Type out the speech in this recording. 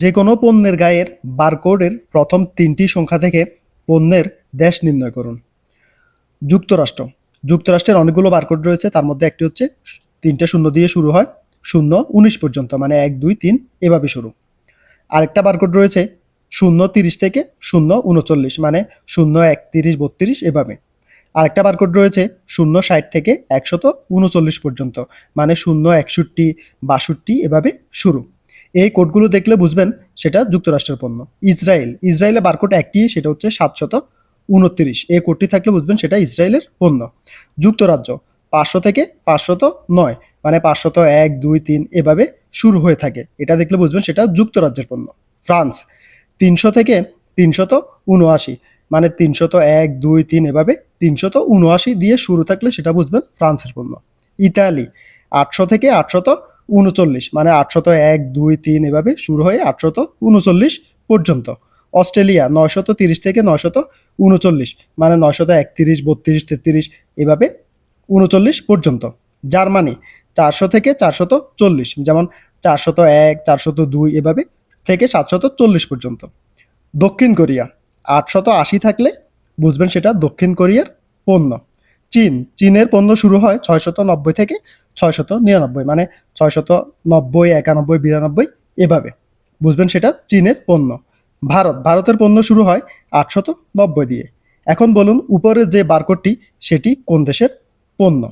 যে কোনো পণ্যের গায়ের বারকোডের প্রথম 3টি সংখ্যা থেকে পণ্যের দেশ নির্ণয় করুন। যুক্তরাষ্ট্র। যুক্তরাষ্ট্রের অনেকগুলো বারকোড রয়েছে, তার মধ্যে একটি হচ্ছে 3টে শূন্য দিয়ে শুরু হয়, 0-19 পর্যন্ত, মানে 1, 2, 3 এভাবে শুরু। আরেকটা বারকোড রয়েছে 0-30 থেকে 0-39, মানে 0, 31, 32 এভাবে। আরেকটা বারকোড রয়েছে 0-60 থেকে 139 পর্যন্ত, মানে 0, 61, 62 এভাবে শুরু। এই কোডগুলো দেখলে বুঝবেন সেটা যুক্তরাষ্ট্রের পণ্য। ইসরায়েলের বারকোড একটি, সেটা হচ্ছে 729। এই কোডটি থাকলে বুঝবেন সেটা ইসরায়েলের পণ্য। যুক্তরাজ্য 500 থেকে 509, মানে 501, 2, 3 এভাবে শুরু হয়ে থাকে। এটা দেখলে বুঝবেন সেটা যুক্তরাজ্যের পণ্য। ফ্রান্স 300 থেকে 379, মানে 301, 2, 3 এভাবে 379 দিয়ে শুরু থাকলে সেটা বুঝবেন ফ্রান্সের পণ্য। ইতালি 800 থেকে 839, মানে 801, 2, 3 এভাবে শুরু হয়ে 839 পর্যন্ত। অস্ট্রেলিয়া 930 থেকে 939, মানে 931, 32, 33 এভাবে 39 পর্যন্ত। জার্মানি 400 থেকে 440, যেমন 401, 402 এভাবে থেকে 740 পর্যন্ত। দক্ষিণ কোরিয়া 880 থাকলে বুঝবেন সেটা দক্ষিণ কোরিয়ার পণ্য। চীনের পণ্য শুরু হয় 690 থেকে 699, মানে 690, 91, 92 এভাবে বুঝবেন সেটা চীনের পণ্য। ভারতের পণ্য শুরু হয় 890 দিয়ে। এখন বলুন উপরে যে বারকোডটি সেটি কোন দেশের পণ্য?